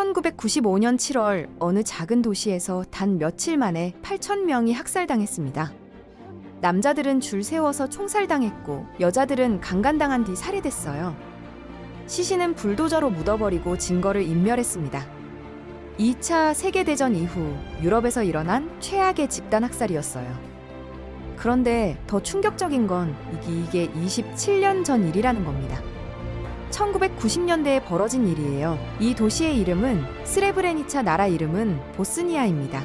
1995년 7월 어느 작은 도시에서 단 며칠 만에 8,000명이 학살당했습니다. 남자들은 줄 세워서 총살당했고 여자들은 강간당한 뒤 살해됐어요. 시신은 불도저로 묻어버리고 증거를 인멸했습니다. 2차 세계대전 이후 유럽에서 일어난 최악의 집단 학살이었어요. 그런데 더 충격적인 건 이게 27년 전 일이라는 겁니다. 1990년대에 벌어진 일이에요. 이 도시의 이름은 스레브레니차, 나라 이름은 보스니아입니다.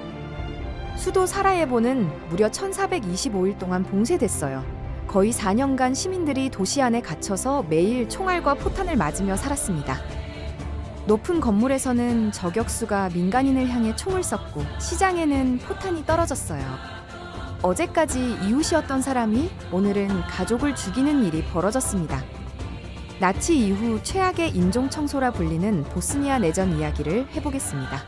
수도 사라예보는 무려 1425일 동안 봉쇄됐어요. 거의 4년간 시민들이 도시 안에 갇혀서 매일 총알과 포탄을 맞으며 살았습니다. 높은 건물에서는 저격수가 민간인을 향해 총을 쐈고 시장에는 포탄이 떨어졌어요. 어제까지 이웃이었던 사람이 오늘은 가족을 죽이는 일이 벌어졌습니다. 나치 이후 최악의 인종 청소라 불리는 보스니아 내전 이야기를 해보겠습니다.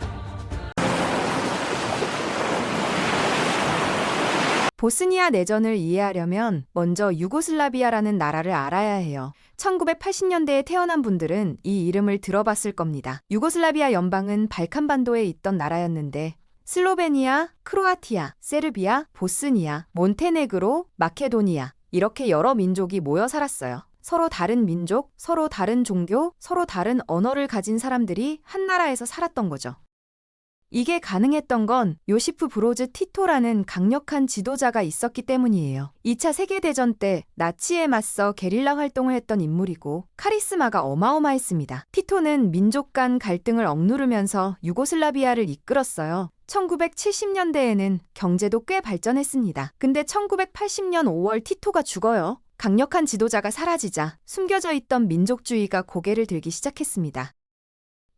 보스니아 내전을 이해하려면 먼저 유고슬라비아라는 나라를 알아야 해요. 1980년대에 태어난 분들은 이 이름을 들어봤을 겁니다. 유고슬라비아 연방은 발칸반도에 있던 나라였는데 슬로베니아, 크로아티아, 세르비아, 보스니아, 몬테네그로, 마케도니아 이렇게 여러 민족이 모여 살았어요. 서로 다른 민족, 서로 다른 종교, 서로 다른 언어를 가진 사람들이 한 나라에서 살았던 거죠. 이게 가능했던 건 요시프 브로즈 티토라는 강력한 지도자가 있었기 때문이에요. 2차 세계대전 때 나치에 맞서 게릴라 활동을 했던 인물이고 카리스마가 어마어마했습니다. 티토는 민족 간 갈등을 억누르면서 유고슬라비아를 이끌었어요. 1970년대에는 경제도 꽤 발전했습니다. 근데 1980년 5월 티토가 죽어요. 강력한 지도자가 사라지자 숨겨져 있던 민족주의가 고개를 들기 시작했습니다.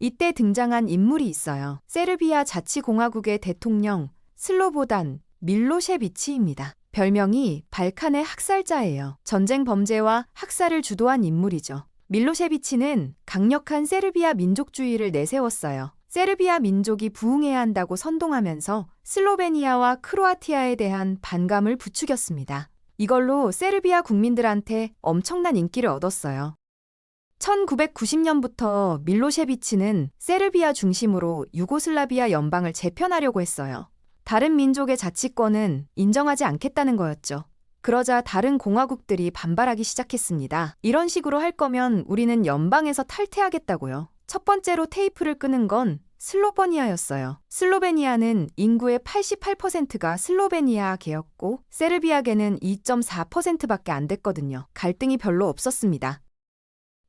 이때 등장한 인물이 있어요. 세르비아 자치공화국의 대통령 슬로보단 밀로셰비치입니다. 별명이 발칸의 학살자예요. 전쟁 범죄와 학살을 주도한 인물이죠. 밀로셰비치는 강력한 세르비아 민족주의를 내세웠어요. 세르비아 민족이 부흥해야 한다고 선동하면서 슬로베니아와 크로아티아에 대한 반감을 부추겼습니다. 이걸로 세르비아 국민들한테 엄청난 인기를 얻었어요. 1990년부터 밀로셰비치는 세르비아 중심으로 유고슬라비아 연방을 재편하려고 했어요. 다른 민족의 자치권은 인정하지 않겠다는 거였죠. 그러자 다른 공화국들이 반발하기 시작했습니다. 이런 식으로 할 거면 우리는 연방에서 탈퇴하겠다고요. 첫 번째로 테이프를 끄는 건 슬로버니아였어요. 슬로베니아는 인구의 88%가 슬로베니아계였고 세르비아계는 2.4%밖에 안 됐거든요. 갈등이 별로 없었습니다.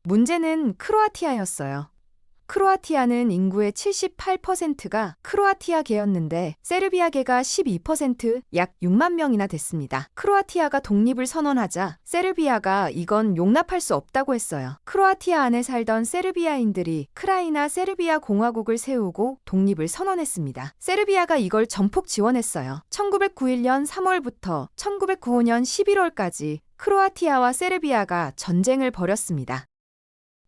문제는 크로아티아였어요. 크로아티아는 인구의 78%가 크로아티아계였는데 세르비아계가 12%, 약 6만 명이나 됐습니다. 크로아티아가 독립을 선언하자 세르비아가 이건 용납할 수 없다고 했어요. 크로아티아 안에 살던 세르비아인들이 크라이나 세르비아 공화국을 세우고 독립을 선언했습니다. 세르비아가 이걸 전폭 지원했어요. 1991년 3월부터 1995년 11월까지 크로아티아와 세르비아가 전쟁을 벌였습니다.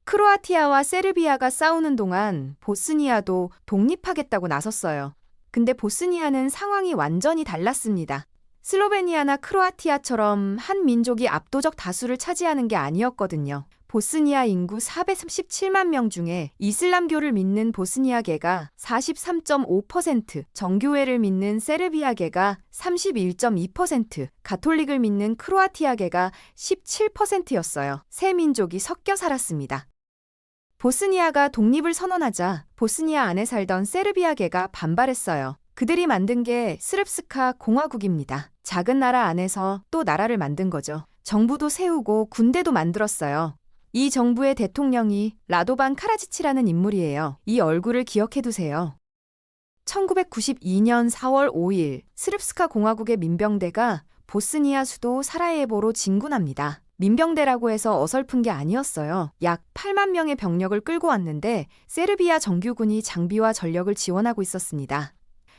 크로아티아와 세르비아가 싸우는 동안 보스니아도 독립하겠다고 나섰어요. 근데 보스니아는 상황이 완전히 달랐습니다. 슬로베니아나 크로아티아처럼 한 민족이 압도적 다수를 차지하는 게 아니었거든요. 보스니아 인구 437만 명 중에 이슬람교를 믿는 보스니아계가 43.5%, 정교회를 믿는 세르비아계가 31.2%, 가톨릭을 믿는 크로아티아계가 17%였어요. 세 민족이 섞여 살았습니다. 보스니아가 독립을 선언하자 보스니아 안에 살던 세르비아계가 반발했어요. 그들이 만든 게 스릅스카 공화국입니다. 작은 나라 안에서 또 나라를 만든 거죠. 정부도 세우고 군대도 만들었어요. 이 정부의 대통령이 라도반 카라지치라는 인물이에요. 이 얼굴을 기억해두세요. 1992년 4월 5일 스릅스카 공화국의 민병대가 보스니아 수도 사라예보로 진군합니다. 민병대라고 해서 어설픈 게 아니었어요. 약 8만 명의 병력을 끌고 왔는데 세르비아 정규군이 장비와 전력을 지원하고 있었습니다.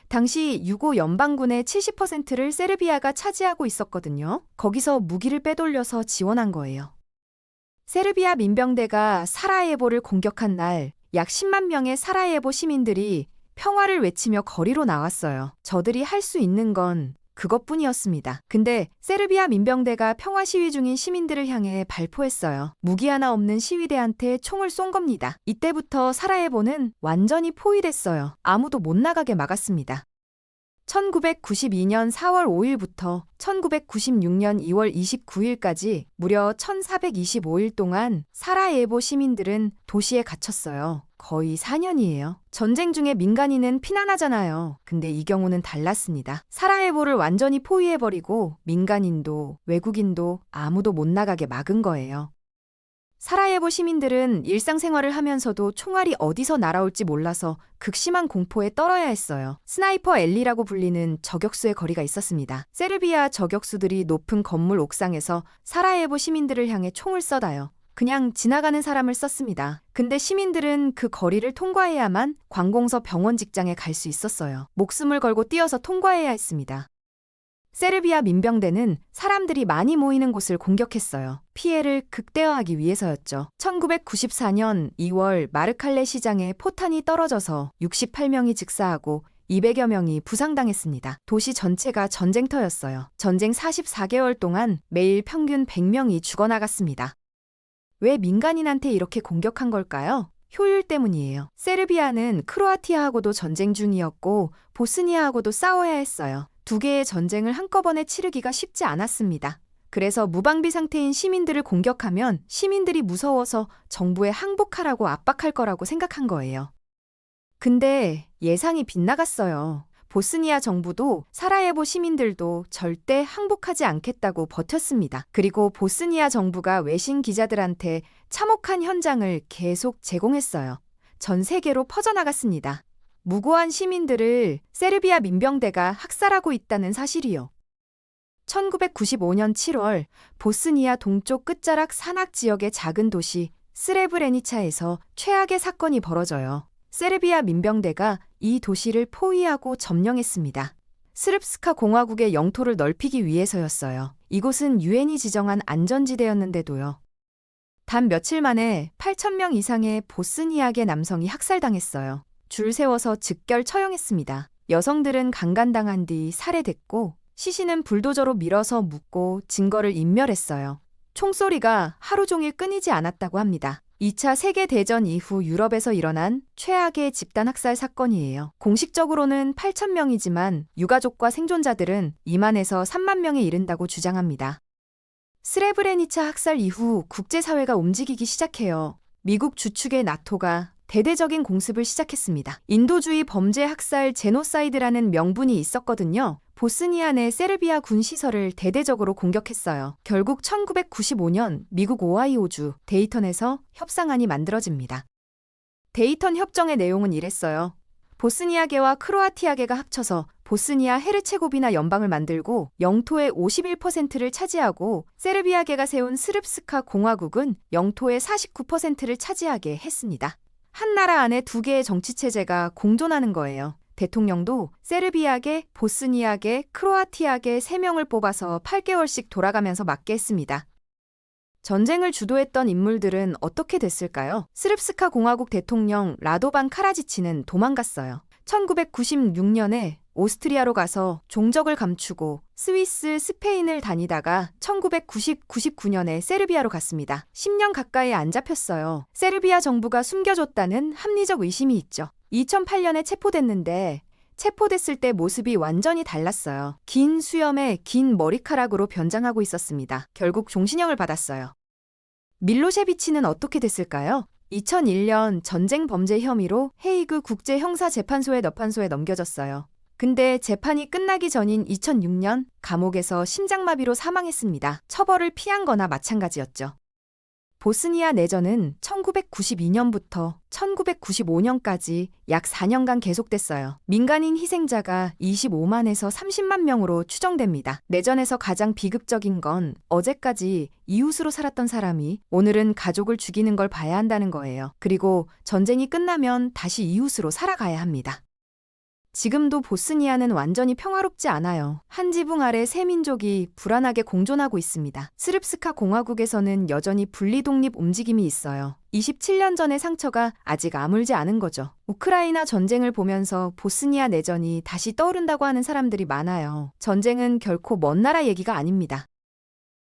당시 유고 연방군의 70%를 세르비아가 차지하고 있었거든요. 거기서 무기를 빼돌려서 지원한 거예요. 세르비아 민병대가 사라예보를 공격한 날 약 10만 명의 사라예보 시민들이 평화를 외치며 거리로 나왔어요. 저들이 할 수 있는 건 그것뿐이었습니다. 근데 세르비아 민병대가 평화 시위 중인 시민들을 향해 발포했어요. 무기 하나 없는 시위대한테 총을 쏜 겁니다. 이때부터 사라예보는 완전히 포위됐어요. 아무도 못 나가게 막았습니다. 1992년 4월 5일부터 1996년 2월 29일까지 무려 1425일 동안 사라예보 시민들은 도시에 갇혔어요. 거의 4년이에요. 전쟁 중에 민간인은 피난하잖아요. 근데 이 경우는 달랐습니다. 사라예보를 완전히 포위해버리고 민간인도 외국인도 아무도 못 나가게 막은 거예요. 사라예보 시민들은 일상생활을 하면서도 총알이 어디서 날아올지 몰라서 극심한 공포에 떨어야 했어요. 스나이퍼 앨리라고 불리는 저격수의 거리가 있었습니다. 세르비아 저격수들이 높은 건물 옥상에서 사라예보 시민들을 향해 총을 쏘다요. 그냥 지나가는 사람을 썼습니다. 근데 시민들은 그 거리를 통과해야만 관공서 병원 직장에 갈 수 있었어요. 목숨을 걸고 뛰어서 통과해야 했습니다. 세르비아 민병대는 사람들이 많이 모이는 곳을 공격했어요. 피해를 극대화하기 위해서였죠. 1994년 2월 마르칼레 시장에 포탄이 떨어져서 68명이 즉사하고 200여 명이 부상당했습니다. 도시 전체가 전쟁터였어요. 전쟁 44개월 동안 매일 평균 100명이 죽어나갔습니다. 왜 민간인한테 이렇게 공격한 걸까요? 효율 때문이에요. 세르비아는 크로아티아하고도 전쟁 중이었고 보스니아하고도 싸워야 했어요. 두 개의 전쟁을 한꺼번에 치르기가 쉽지 않았습니다. 그래서 무방비 상태인 시민들을 공격하면 시민들이 무서워서 정부에 항복하라고 압박할 거라고 생각한 거예요. 근데 예상이 빗나갔어요. 보스니아 정부도 사라예보 시민들도 절대 항복하지 않겠다고 버텼습니다. 그리고 보스니아 정부가 외신 기자들한테 참혹한 현장을 계속 제공했어요. 전 세계로 퍼져나갔습니다. 무고한 시민들을 세르비아 민병대가 학살하고 있다는 사실이요. 1995년 7월 보스니아 동쪽 끝자락 산악 지역의 작은 도시 스레브레니차에서 최악의 사건이 벌어져요. 세르비아 민병대가 이 도시를 포위하고 점령했습니다. 스릅스카 공화국의 영토를 넓히기 위해서였어요. 이곳은 유엔이 지정한 안전지대였는데도요. 단 며칠 만에 8,000명 이상의 보스니아계 남성이 학살당했어요. 줄 세워서 즉결 처형했습니다. 여성들은 강간당한 뒤 살해됐고 시신은 불도저로 밀어서 묻고 증거를 인멸했어요. 총소리가 하루 종일 끊이지 않았다고 합니다. 2차 세계대전 이후 유럽에서 일어난 최악의 집단 학살 사건이에요. 공식적으로는 8,000명이지만 유가족과 생존자들은 2만에서 3만 명에 이른다고 주장합니다. 스레브레니차 학살 이후 국제사회가 움직이기 시작해요. 미국 주축의 나토가 대대적인 공습을 시작했습니다. 인도주의 범죄 학살 제노사이드라는 명분이 있었거든요. 보스니아 내 세르비아 군 시설을 대대적으로 공격했어요. 결국 1995년 미국 오하이오주 데이턴에서 협상안이 만들어집니다. 데이턴 협정의 내용은 이랬어요. 보스니아계와 크로아티아계가 합쳐서 보스니아 헤르체고비나 연방을 만들고 영토의 51%를 차지하고 세르비아계가 세운 스릅스카 공화국은 영토의 49%를 차지하게 했습니다. 한 나라 안에 두 개의 정치체제가 공존하는 거예요. 대통령도 세르비아계, 보스니아계, 크로아티아계 3명을 뽑아서 8개월씩 돌아가면서 맡게 했습니다. 전쟁을 주도했던 인물들은 어떻게 됐을까요? 스릅스카 공화국 대통령 라도반 카라지치는 도망갔어요. 1996년에 오스트리아로 가서 종적을 감추고 스위스, 스페인을 다니다가 1999년에 세르비아로 갔습니다. 10년 가까이 안 잡혔어요. 세르비아 정부가 숨겨줬다는 합리적 의심이 있죠. 2008년에 체포됐는데 체포됐을 때 모습이 완전히 달랐어요. 긴 수염에 긴 머리카락으로 변장하고 있었습니다. 결국 종신형을 받았어요. 밀로셰비치는 어떻게 됐을까요? 2001년 전쟁 범죄 혐의로 헤이그 국제형사재판소의 너판소에 넘겨졌어요. 근데 재판이 끝나기 전인 2006년 감옥에서 심장마비로 사망했습니다. 처벌을 피한 거나 마찬가지였죠. 보스니아 내전은 1992년부터 1995년까지 약 4년간 계속됐어요. 민간인 희생자가 25만에서 30만 명으로 추정됩니다. 내전에서 가장 비극적인 건 어제까지 이웃으로 살았던 사람이 오늘은 가족을 죽이는 걸 봐야 한다는 거예요. 그리고 전쟁이 끝나면 다시 이웃으로 살아가야 합니다. 지금도 보스니아는 완전히 평화롭지 않아요. 한 지붕 아래 세 민족이 불안하게 공존하고 있습니다. 스릅스카 공화국에서는 여전히 분리 독립 움직임이 있어요. 27년 전의 상처가 아직 아물지 않은 거죠. 우크라이나 전쟁을 보면서 보스니아 내전이 다시 떠오른다고 하는 사람들이 많아요. 전쟁은 결코 먼 나라 얘기가 아닙니다.